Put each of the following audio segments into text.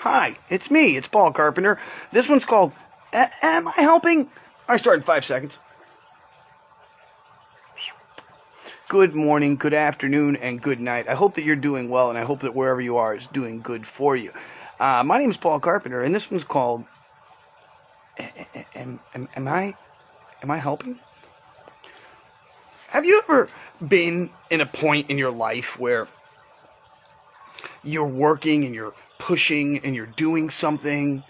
Hi, it's me. It's Paul Carpenter. This one's called Am I Helping? I start in 5 seconds. Good morning, good afternoon, and good night. I hope that you're doing well, and I hope that wherever you are is doing good for you. My name is Paul Carpenter, and this one's called Am I helping? Have you ever been in a point in your life where you're working and you're pushing and you're doing something,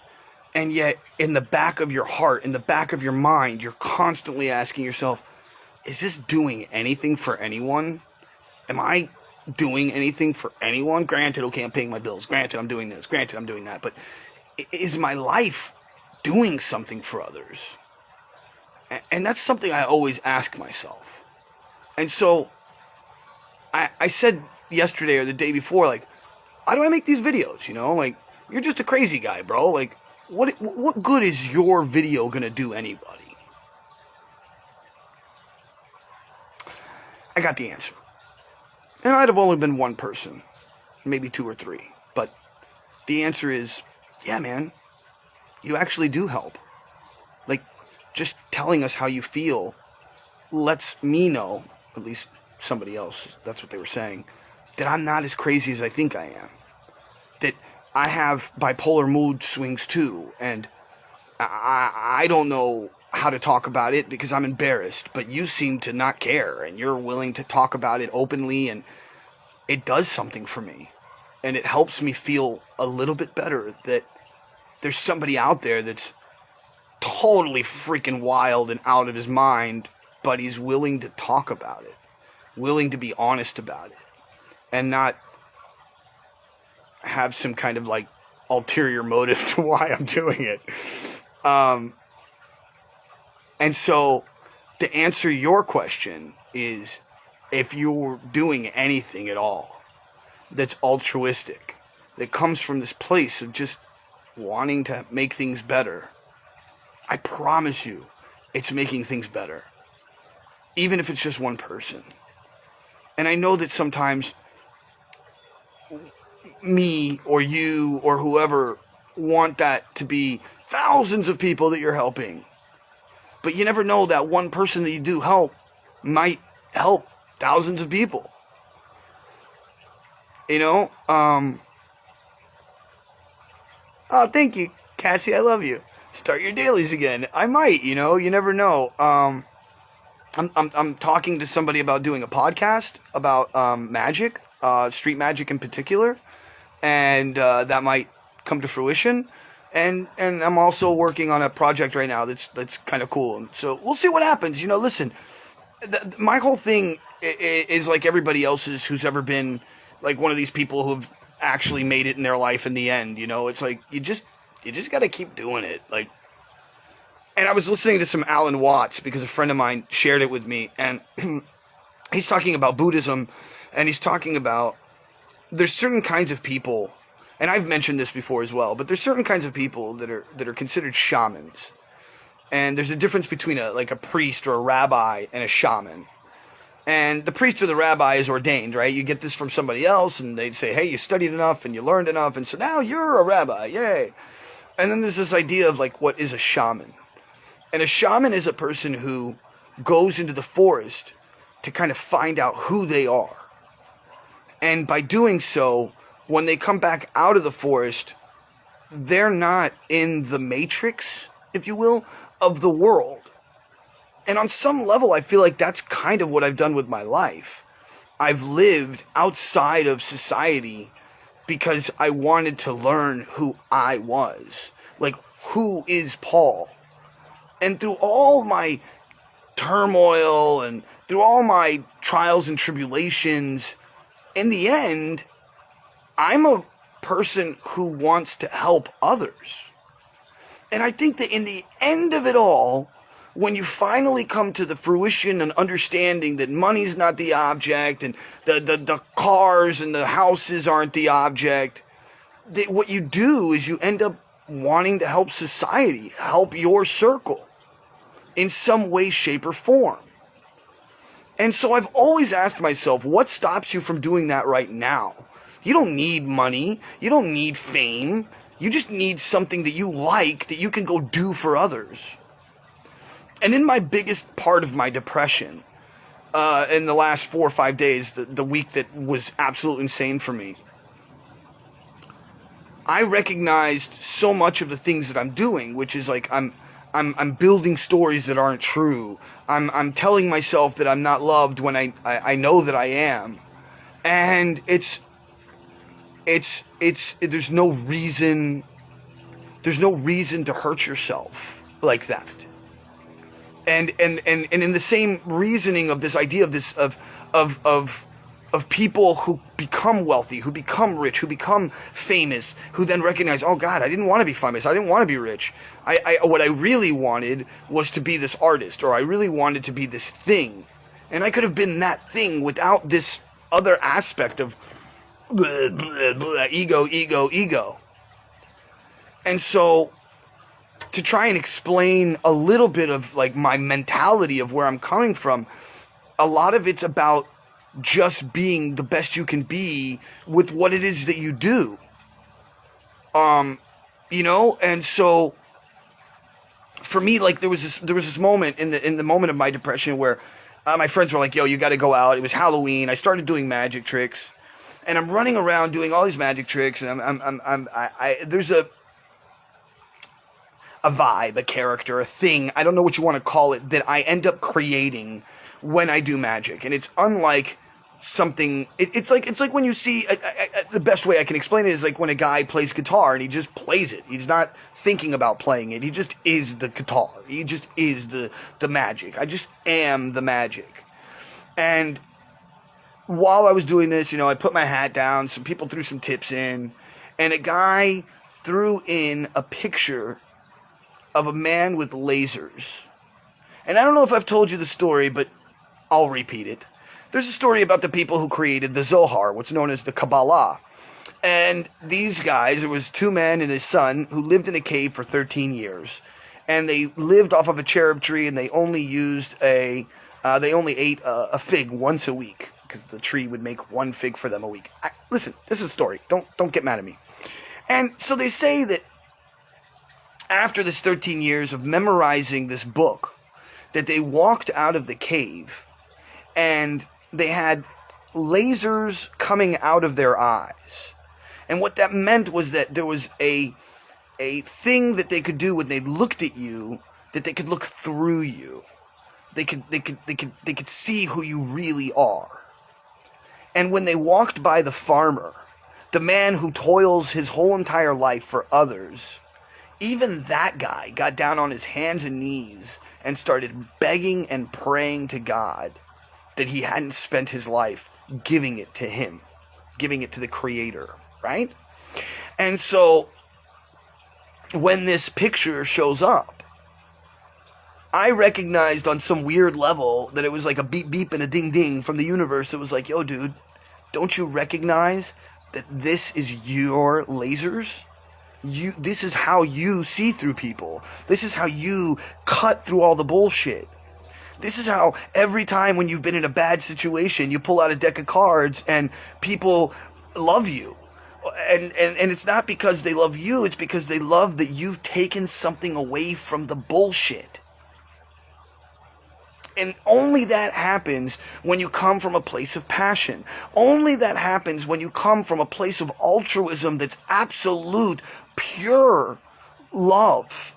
and yet in the back of your heart, in the back of your mind, you're constantly asking yourself, is this doing anything for anyone? Am I doing anything for anyone? Granted, okay, I'm paying my bills. Granted, I'm doing this. Granted, I'm doing that. But is my life doing something for others? And that's something I always ask myself. And so I said yesterday or the day before, like, how do I make these videos? You know, like, you're just a crazy guy, bro. Like, what good is your video gonna do anybody? I got the answer. It might have only been one person, maybe two or three, but the answer is, yeah, man, you actually do help. Like, just telling us how you feel lets me know, at least somebody else, that's what they were saying, that I'm not as crazy as I think I am. That I have bipolar mood swings too, and I don't know how to talk about it because I'm embarrassed, but you seem to not care, and you're willing to talk about it openly, and it does something for me. And it helps me feel a little bit better that there's somebody out there that's totally freaking wild and out of his mind, but he's willing to talk about it, willing to be honest about it, and not have some kind of like ulterior motive to why I'm doing it. And so to answer your question is, if you're doing anything at all that's altruistic, that comes from this place of just wanting to make things better, I promise you it's making things better, even if it's just one person. And I know that sometimes me or you or whoever want that to be thousands of people that you're helping. But you never know, that one person that you do help might help thousands of people. You know? Oh, thank you, Cassie. I love you. Start your dailies again. I might, you know, you never know. I'm talking to somebody about doing a podcast about magic, street magic in particular, and that might come to fruition. And I'm also working on a project right now that's kind of cool. And so we'll see what happens. You know, listen, my whole thing is like everybody else's who's ever been like one of these people who've actually made it in their life in the end. You know, it's like you just got to keep doing it. Like, and I was listening to some Alan Watts because a friend of mine shared it with me, and he's talking about Buddhism, and he's talking about there's certain kinds of people. And I've mentioned this before as well, but there's certain kinds of people that are considered shamans. And there's a difference between a priest or a rabbi and a shaman. And the priest or the rabbi is ordained, right? You get this from somebody else, and they'd say, hey, you studied enough and you learned enough, and so now you're a rabbi, yay. And then there's this idea of like, what is a shaman? And a shaman is a person who goes into the forest to kind of find out who they are. And by doing so, when they come back out of the forest, they're not in the matrix, if you will, of the world. And on some level, I feel like that's kind of what I've done with my life. I've lived outside of society because I wanted to learn who I was. Like, who is Paul? And through all my turmoil and through all my trials and tribulations, in the end, I'm a person who wants to help others. And I think that in the end of it all, when you finally come to the fruition and understanding that money's not the object and the cars and the houses aren't the object, that what you do is you end up wanting to help society, help your circle in some way, shape, or form. And so I've always asked myself, what stops you from doing that right now? You don't need money. You don't need fame. You just need something that you like that you can go do for others. And in my biggest part of my depression, in the last 4 or 5 days, the week that was absolutely insane for me, I recognized so much of the things that I'm doing, which is like I'm building stories that aren't true. I'm telling myself that I'm not loved when I know that I am. And there's no reason to hurt yourself like that. And in the same reasoning of this idea of people who become wealthy, who become rich, who become famous, who then recognize, oh God, I didn't want to be famous, I didn't want to be rich. What I really wanted was to be this artist, or I really wanted to be this thing. And I could have been that thing without this other aspect of blah, blah, blah, ego. And so, to try and explain a little bit of like my mentality of where I'm coming from, a lot of it's about just being the best you can be with what it is that you do. And so for me, like there was this moment in the moment of my depression where my friends were like, yo, you got to go out. It was Halloween. I started doing magic tricks, and I'm running around doing all these magic tricks, and there's a vibe, a character, a thing, I don't know what you want to call it, that I end up creating when I do magic. And it's unlike something, it's like when you see, the best way I can explain it is like when a guy plays guitar and he just plays it. He's not thinking about playing it. He just is the guitar. He just is the magic. I just am the magic. And while I was doing this, I put my hat down, some people threw some tips in, and a guy threw in a picture of a man with lasers. And I don't know if I've told you the story, but I'll repeat it. There's a story about the people who created the Zohar, what's known as the Kabbalah. And these guys, there was 2 men and his son who lived in a cave for 13 years. And they lived off of a cherub tree, and they only ate a fig once a week, because the tree would make 1 fig for them a week. Listen, this is a story. Don't get mad at me. And so they say that after this 13 years of memorizing this book, that they walked out of the cave and they had lasers coming out of their eyes. And what that meant was that there was a thing that they could do when they looked at you, that they could look through you. They could see who you really are. And when they walked by the farmer, the man who toils his whole entire life for others, even that guy got down on his hands and knees and started begging and praying to God that he hadn't spent his life giving it to him, giving it to the Creator, right? And so when this picture shows up, I recognized on some weird level that it was like a beep beep and a ding ding from the universe. It was like, yo, dude, don't you recognize that this is your lasers? This is how you see through people. This is how you cut through all the bullshit. This is how every time when you've been in a bad situation, you pull out a deck of cards and people love you. And it's not because they love you, it's because they love that you've taken something away from the bullshit. And only that happens when you come from a place of passion. Only that happens when you come from a place of altruism that's absolute, pure love.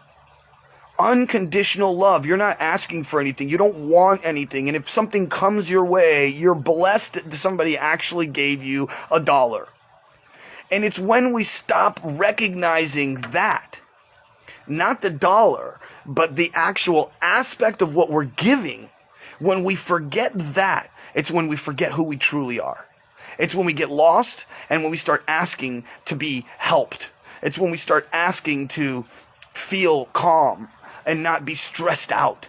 Unconditional love. You're not asking for anything. You don't want anything. And if something comes your way, you're blessed that somebody actually gave you $1. And it's when we stop recognizing that, not the dollar, but the actual aspect of what we're giving, when we forget that, it's when we forget who we truly are. It's when we get lost and when we start asking to be helped. It's when we start asking to feel calm and not be stressed out.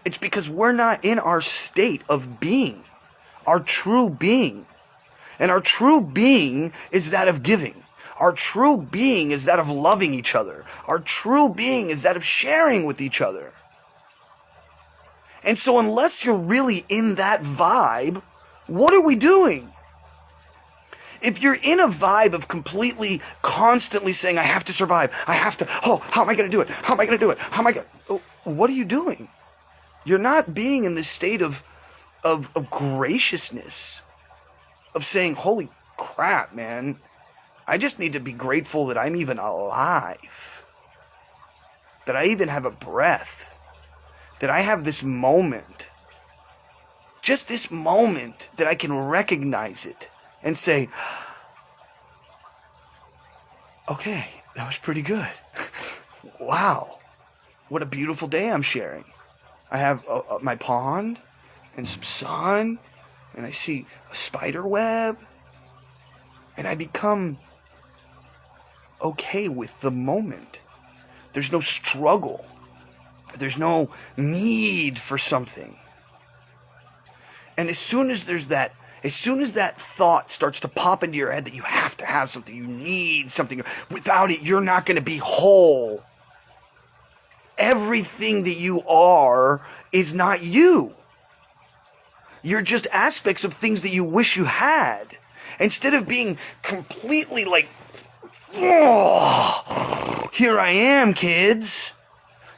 It's because we're not in our state of being, our true being. And our true being is that of giving. Our true being is that of loving each other. Our true being is that of sharing with each other. And so unless you're really in that vibe, what are we doing? If you're in a vibe of completely, constantly saying, I have to survive, I have to, oh, how am I going to do it? How am I going to do it? How am I going to, what are you doing? You're not being in this state of graciousness, of saying, holy crap, man, I just need to be grateful that I'm even alive, that I even have a breath, that I have this moment, just this moment, that I can recognize it and say, okay, that was pretty good. Wow, what a beautiful day I'm sharing. I have my pond and some sun, and I see a spider web, and I become okay with the moment. There's no struggle. There's no need for something. And as soon as that thought starts to pop into your head that you have to have something, you need something, without it, you're not going to be whole. Everything that you are is not you. You're just aspects of things that you wish you had. Instead of being completely like, oh, here I am, kids.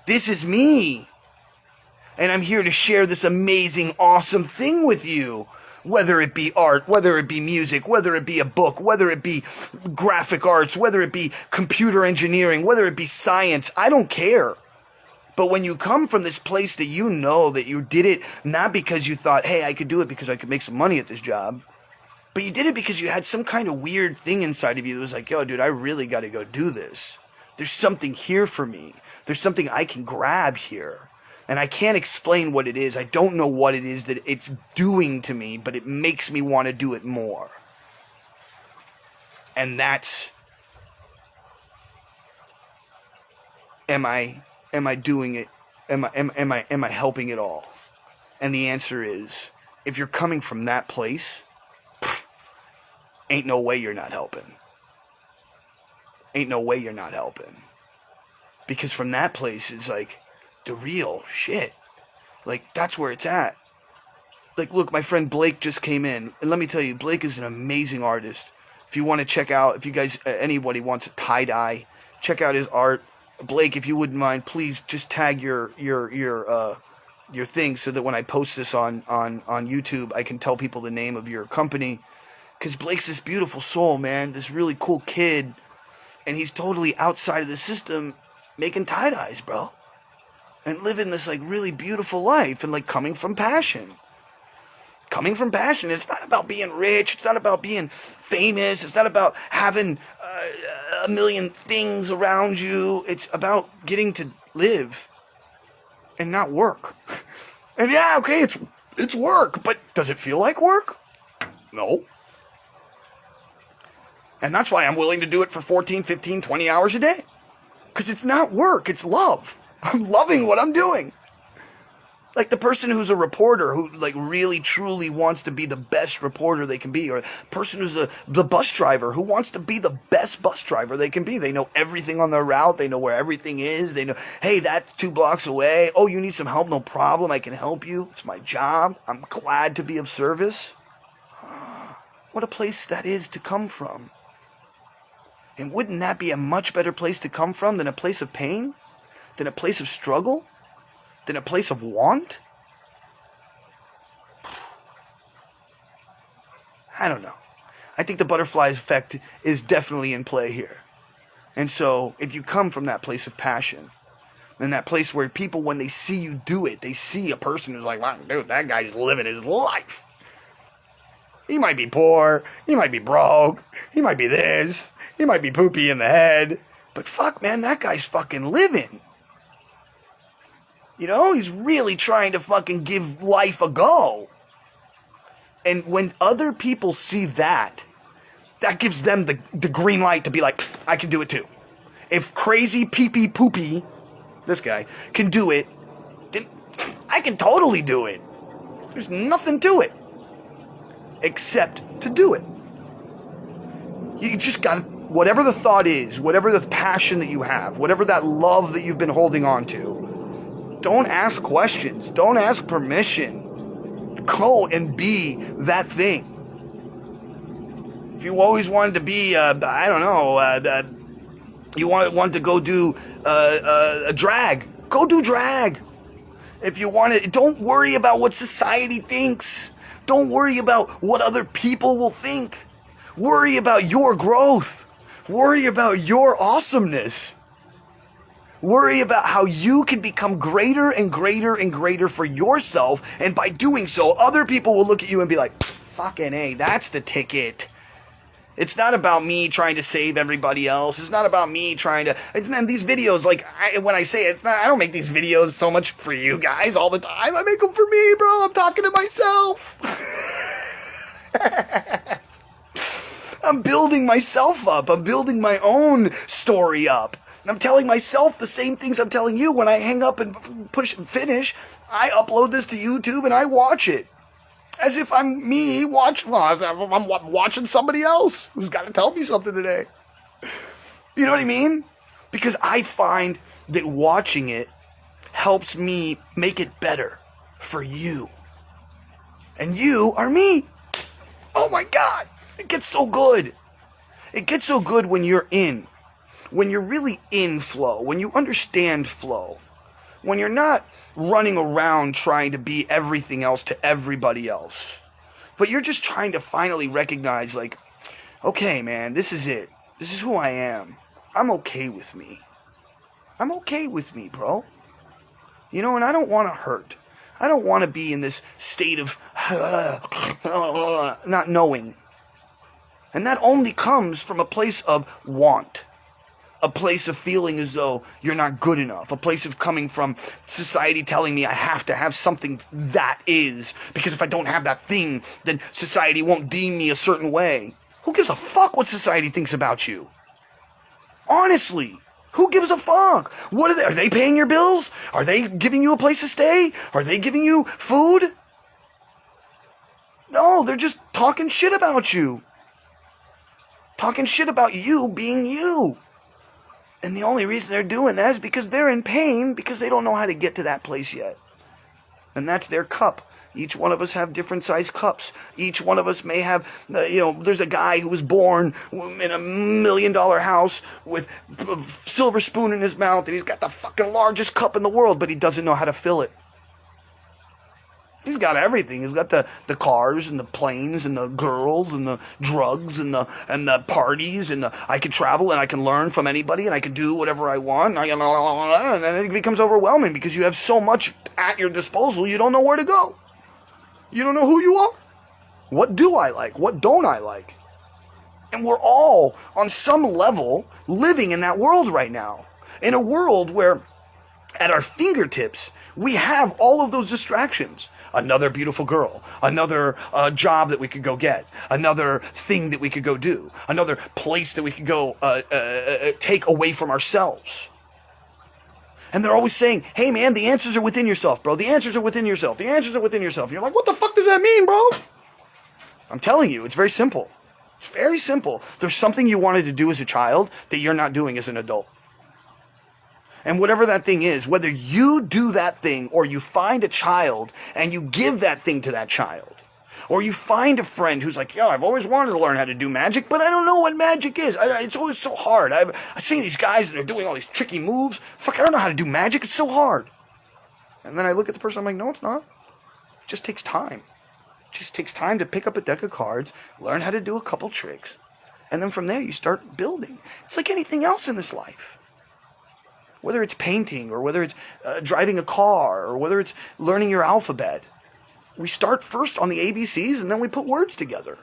This is me. And I'm here to share this amazing, awesome thing with you. Whether it be art, whether it be music, whether it be a book, whether it be graphic arts, whether it be computer engineering, whether it be science, I don't care. But when you come from this place that you know that you did it not because you thought, hey, I could do it because I could make some money at this job, but you did it because you had some kind of weird thing inside of you that was like, yo, dude, I really got to go do this. There's something here for me. There's something I can grab here. And I can't explain what it is. I don't know what it is that it's doing to me, but it makes me want to do it more. And that's, am I doing it? Am I helping it all? And the answer is, if you're coming from that place, ain't no way you're not helping. Ain't no way you're not helping. Because from that place, it's like the real shit. Like, that's where it's at. Like, look, my friend Blake just came in. And let me tell you, Blake is an amazing artist. If you want to check out, if you guys, anybody wants a tie-dye, check out his art. Blake, if you wouldn't mind, please just tag your thing so that when I post this on YouTube, I can tell people the name of your company. Because Blake's this beautiful soul, man. This really cool kid. And he's totally outside of the system making tie-dyes, bro. And living this, like, really beautiful life. And, like, coming from passion. Coming from passion. It's not about being rich. It's not about being famous. It's not about having a million things around you. It's about getting to live and not work. And yeah, okay, it's work. But does it feel like work? No. And that's why I'm willing to do it for 14, 15, 20 hours a day. Because it's not work, it's love. I'm loving what I'm doing. Like the person who's a reporter who like really truly wants to be the best reporter they can be, or the person who's the bus driver who wants to be the best bus driver they can be. They know everything on their route. They know where everything is. They know, hey, that's 2 blocks away. Oh, you need some help? No problem. I can help you. It's my job. I'm glad to be of service. What a place that is to come from. And wouldn't that be a much better place to come from than a place of pain? Than a place of struggle? Than a place of want? I don't know. I think the butterfly effect is definitely in play here. And so, if you come from that place of passion, and that place where people, when they see you do it, they see a person who's like, wow, dude, that guy's living his life. He might be poor, he might be broke, he might be this, he might be poopy in the head, but fuck, man, that guy's fucking living. You know, he's really trying to fucking give life a go. And when other people see that, that gives them the green light to be like, I can do it too. If crazy pee-pee poopy, this guy, can do it, then I can totally do it. There's nothing to it except to do it. You just gotta, whatever the thought is, whatever the passion that you have, whatever that love that you've been holding on to, don't ask questions. Don't ask permission. Go and be that thing. If you always wanted to be, I don't know, you want to go do a drag, go do drag. If you want to, don't worry about what society thinks. Don't worry about what other people will think. Worry about your growth. Worry about your awesomeness. Worry about how you can become greater and greater and greater for yourself. And by doing so, other people will look at you and be like, fucking A, that's the ticket. It's not about me trying to save everybody else. It's not about me trying to... And these videos, like, when I say it, I don't make these videos so much for you guys all the time. I make them for me, bro. I'm talking to myself. I'm building myself up. I'm building my own story up. I'm telling myself the same things I'm telling you. When I hang up and push and finish, I upload this to YouTube and I watch it. As if I'm I'm watching somebody else who's got to tell me something today. You know what I mean? Because I find that watching it helps me make it better for you. And you are me. Oh my God. It gets so good. It gets so good when you're in. When you're really in flow. When you understand flow. When you're not running around trying to be everything else to everybody else. But you're just trying to finally recognize, like, okay, man, this is it. This is who I am. I'm okay with me. I'm okay with me, bro. You know, and I don't want to hurt. I don't want to be in this state of not knowing. And that only comes from a place of want. A place of feeling as though you're not good enough. A place of coming from society telling me I have to have something that is. Because if I don't have that thing, then society won't deem me a certain way. Who gives a fuck what society thinks about you? Honestly, who gives a fuck? What are they paying your bills? Are they giving you a place to stay? Are they giving you food? No, they're just talking shit about you. Talking shit about you being you. And the only reason they're doing that is because they're in pain because they don't know how to get to that place yet. And that's their cup. Each one of us have different sized cups. Each one of us may have, there's a guy who was born in a $1 million house with a silver spoon in his mouth and he's got the fucking largest cup in the world, but he doesn't know how to fill it. He's got everything. He's got the cars and the planes and the girls and the drugs and the parties and I can travel and I can learn from anybody and I can do whatever I want. And then it becomes overwhelming because you have so much at your disposal you don't know where to go. You don't know who you are. What do I like? What don't I like? And we're all on some level living in that world right now. In a world where at our fingertips we have all of those distractions. Another beautiful girl, another job that we could go get, another thing that we could go do, another place that we could go take away from ourselves. And they're always saying, hey man, the answers are within yourself, bro. The answers are within yourself. The answers are within yourself. And you're like, what the fuck does that mean, bro? I'm telling you, it's very simple. It's very simple. There's something you wanted to do as a child that you're not doing as an adult. And whatever that thing is, whether you do that thing or you find a child and you give that thing to that child, or you find a friend who's like, yo, I've always wanted to learn how to do magic, but I don't know what magic is. It's always so hard. I've seen these guys and they're doing all these tricky moves. Fuck, I don't know how to do magic. It's so hard. And then I look at the person, I'm like, no, it's not. It just takes time. It just takes time to pick up a deck of cards, learn how to do a couple tricks, and then from there you start building. It's like anything else in this life. Whether it's painting or whether it's driving a car or whether it's learning your alphabet. We start first on the ABCs and then we put words together.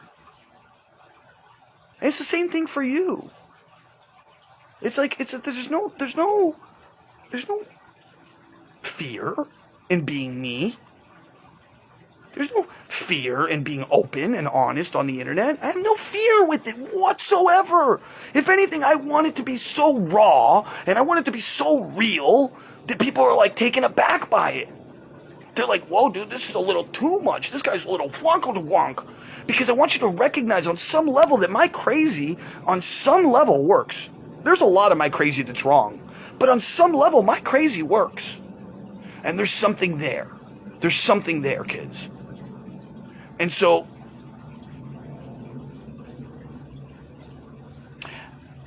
And it's the same thing for you. It's like there's no fear in being me. There's no fear in being open and honest on the internet. I have no fear with it whatsoever. If anything, I want it to be so raw and I want it to be so real that people are like taken aback by it. They're like, whoa, dude, this is a little too much. This guy's a little wonk. Because I want you to recognize on some level that my crazy on some level works. There's a lot of my crazy that's wrong. But on some level, my crazy works. And there's something there. There's something there, kids. And so,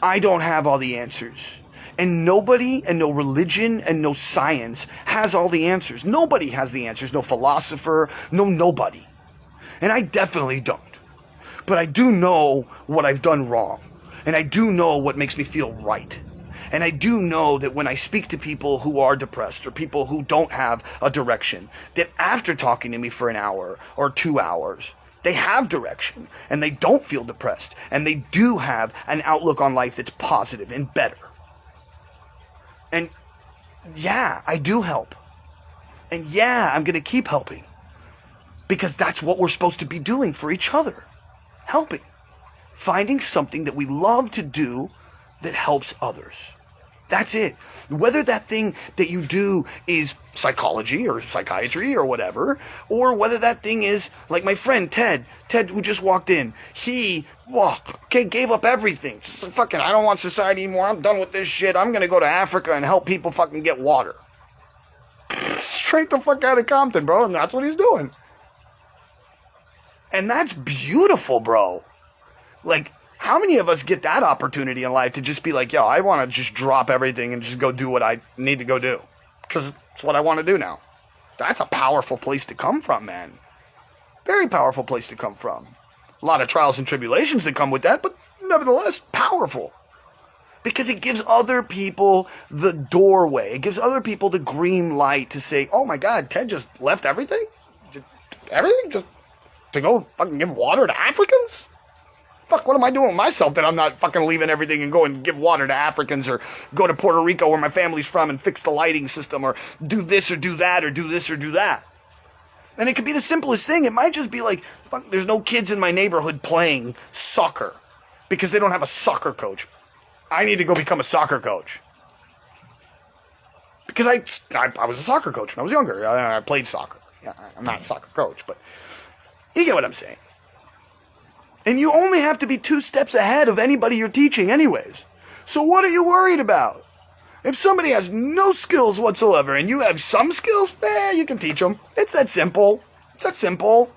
I don't have all the answers. And nobody and no religion and no science has all the answers. Nobody has the answers. No philosopher, no nobody. And I definitely don't. But I do know what I've done wrong. And I do know what makes me feel right. And I do know that when I speak to people who are depressed or people who don't have a direction, that after talking to me for an hour or 2 hours, they have direction and they don't feel depressed. And they do have an outlook on life that's positive and better. And yeah, I do help. And yeah, I'm going to keep helping. Because that's what we're supposed to be doing for each other. Helping. Finding something that we love to do that helps others. That's it. Whether that thing that you do is psychology or psychiatry or whatever, or whether that thing is like my friend Ted who just walked in. He gave up everything. Just fucking, I don't want society anymore. I'm done with this shit. I'm gonna go to Africa and help people fucking get water. Straight the fuck out of Compton, bro. And that's what he's doing. And that's beautiful, bro. Like, how many of us get that opportunity in life to just be like, yo, I want to just drop everything and just go do what I need to go do? Because it's what I want to do now. That's a powerful place to come from, man. Very powerful place to come from. A lot of trials and tribulations that come with that, but nevertheless, powerful. Because it gives other people the doorway. It gives other people the green light to say, oh my God, Ted just left everything? Everything? Just to go fucking give water to Africans? Fuck, what am I doing with myself that I'm not fucking leaving everything and go and give water to Africans or go to Puerto Rico where my family's from and fix the lighting system or do this or do that or do this or do that? And it could be the simplest thing. It might just be like, fuck, there's no kids in my neighborhood playing soccer because they don't have a soccer coach. I need to go become a soccer coach. Because I was a soccer coach when I was younger. I played soccer. Yeah, I'm not a soccer coach, but you get what I'm saying. And you only have to be 2 steps ahead of anybody you're teaching anyways. So what are you worried about? If somebody has no skills whatsoever and you have some skills, you can teach them. It's that simple. It's that simple.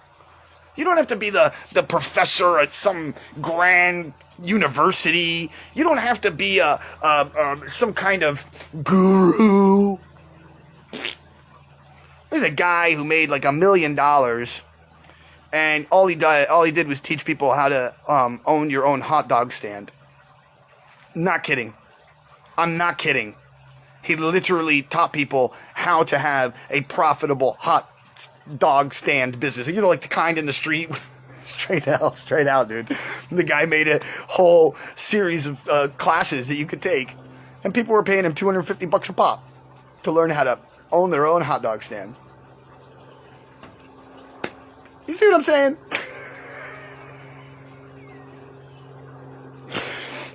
You don't have to be the professor at some grand university. You don't have to be some kind of guru. There's a guy who made like $1 million. And all he did was teach people how to own your own hot dog stand. Not kidding. I'm not kidding. He literally taught people how to have a profitable hot dog stand business. You know, like the kind in the street. Straight out, dude. The guy made a whole series of classes that you could take. And people were paying him $250 a pop to learn how to own their own hot dog stand. You see what I'm saying?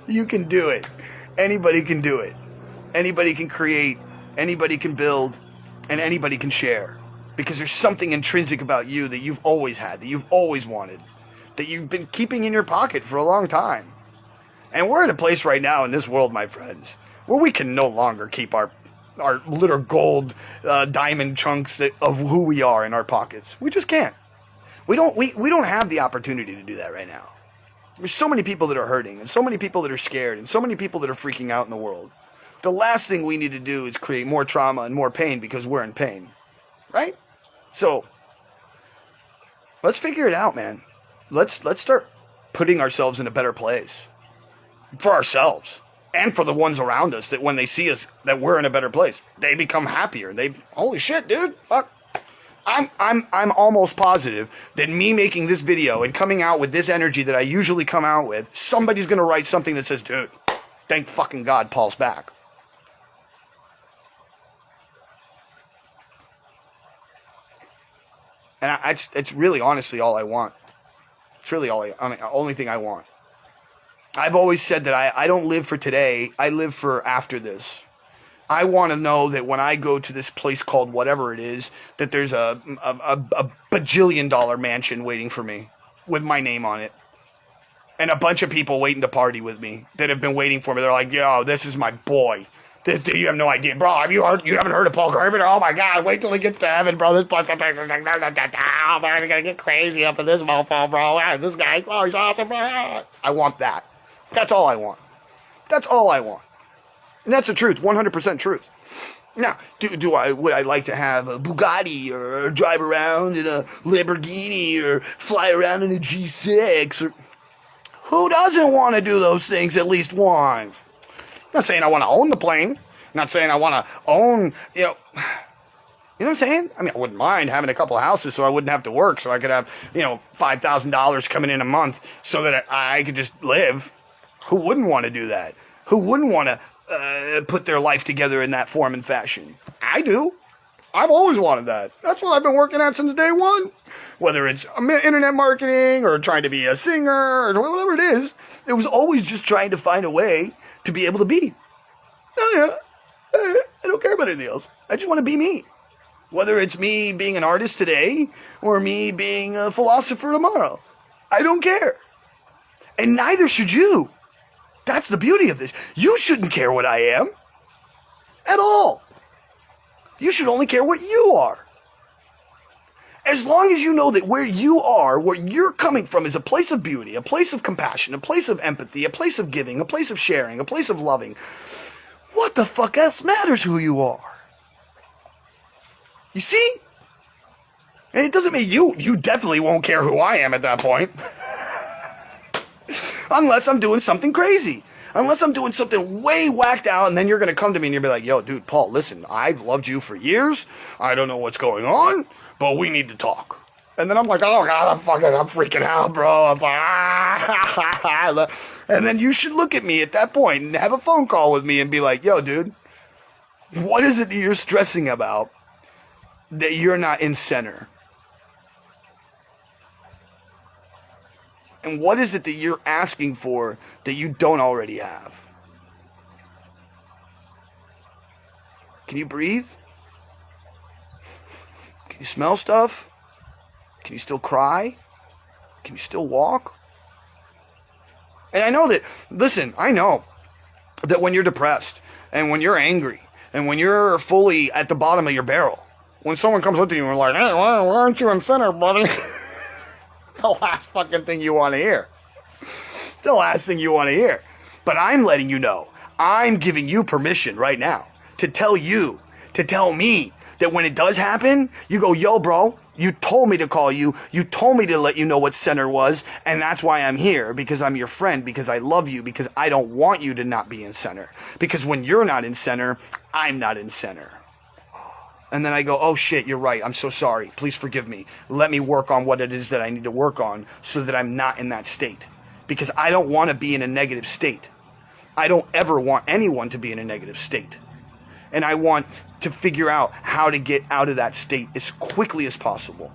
You can do it. Anybody can do it. Anybody can create. Anybody can build. And anybody can share. Because there's something intrinsic about you that you've always had, that you've always wanted, that you've been keeping in your pocket for a long time. And we're in a place right now in this world, my friends, where we can no longer keep our little gold diamond chunks of who we are in our pockets. We just can't. We don't have the opportunity to do that right now. There's so many people that are hurting, and so many people that are scared, and so many people that are freaking out in the world. The last thing we need to do is create more trauma and more pain because we're in pain. Right? So, let's figure it out, man. Let's start putting ourselves in a better place. For ourselves. And for the ones around us, that when they see us, that we're in a better place. They become happier. Holy shit, dude. Fuck. I'm almost positive that me making this video and coming out with this energy that I usually come out with, somebody's going to write something that says, dude, thank fucking God Paul's back. And it's really honestly all I want. It's really only thing I want. I've always said that I don't live for today. I live for after this. I want to know that when I go to this place called whatever it is, that there's a bajillion-dollar mansion waiting for me with my name on it. And a bunch of people waiting to party with me that have been waiting for me. They're like, yo, this is my boy. You have no idea. Bro, you haven't heard of Paul Carpenter? Oh my God, wait till he gets to heaven, bro. This place, oh man, we're gonna get crazy up in this mofo, bro. This guy, oh, he's awesome, bro. I want that. That's all I want. That's all I want. And that's the truth, 100% truth. Now, would I like to have a Bugatti or drive around in a Lamborghini or fly around in a G6? Or who doesn't want to do those things at least once? I'm not saying I want to own the plane. I'm not saying I want to own, you know what I'm saying? I mean, I wouldn't mind having a couple of houses so I wouldn't have to work, so I could have, $5,000 coming in a month so that I could just live. Who wouldn't want to do that? Who wouldn't want to put their life together in that form and fashion? I do. I've always wanted that. That's what I've been working at since day one. Whether it's internet marketing or trying to be a singer or whatever it is, it was always just trying to find a way to be able to be. I don't care about anything else. I just want to be me. Whether it's me being an artist today or me being a philosopher tomorrow. I don't care. And neither should you. That's the beauty of this. You shouldn't care what I am. At all. You should only care what you are. As long as you know that where you are, where you're coming from is a place of beauty, a place of compassion, a place of empathy, a place of giving, a place of sharing, a place of loving. What the fuck else matters who you are? You see? And it doesn't mean you definitely won't care who I am at that point. Unless I'm doing something crazy. Unless I'm doing something way whacked out, and then you're going to come to me and you'll be like, yo, dude, Paul, listen, I've loved you for years. I don't know what's going on, but we need to talk. And then I'm like, oh, God, I'm freaking out, bro. I'm like, and then you should look at me at that point and have a phone call with me and be like, yo, dude, what is it that you're stressing about that you're not in center? And what is it that you're asking for that you don't already have? Can you breathe? Can you smell stuff? Can you still cry? Can you still walk? And I know that when you're depressed and when you're angry and when you're fully at the bottom of your barrel, when someone comes up to you and like, hey, why aren't you in center, buddy? The last fucking thing you want to hear. The last thing you want to hear. But I'm letting you know. I'm giving you permission right now to tell me that when it does happen, you go, yo, bro, you told me to call you. You told me to let you know what center was. And that's why I'm here, because I'm your friend, because I love you, because I don't want you to not be in center. Because when you're not in center, I'm not in center. And then I go, oh shit, you're right. I'm so sorry. Please forgive me. Let me work on what it is that I need to work on so that I'm not in that state. Because I don't want to be in a negative state. I don't ever want anyone to be in a negative state. And I want to figure out how to get out of that state as quickly as possible.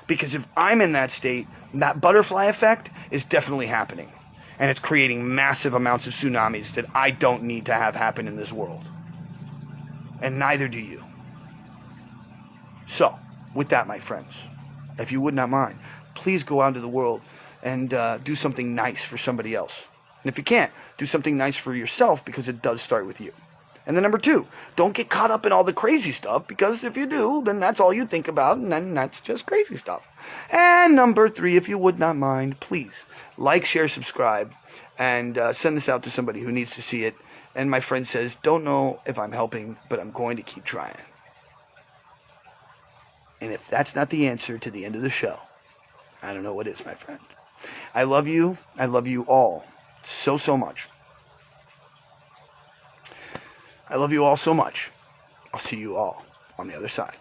Because if I'm in that state, that butterfly effect is definitely happening. And it's creating massive amounts of tsunamis that I don't need to have happen in this world. And neither do you. So, with that, my friends, if you would not mind, please go out into the world and do something nice for somebody else. And if you can't, do something nice for yourself, because it does start with you. And then number 2, don't get caught up in all the crazy stuff, because if you do, then that's all you think about, and then that's just crazy stuff. And number 3, if you would not mind, please like, share, subscribe, and send this out to somebody who needs to see it. And my friend says, don't know if I'm helping, but I'm going to keep trying. And if that's not the answer to the end of the show, I don't know what is, my friend. I love you. I love you all so, so much. I love you all so much. I'll see you all on the other side.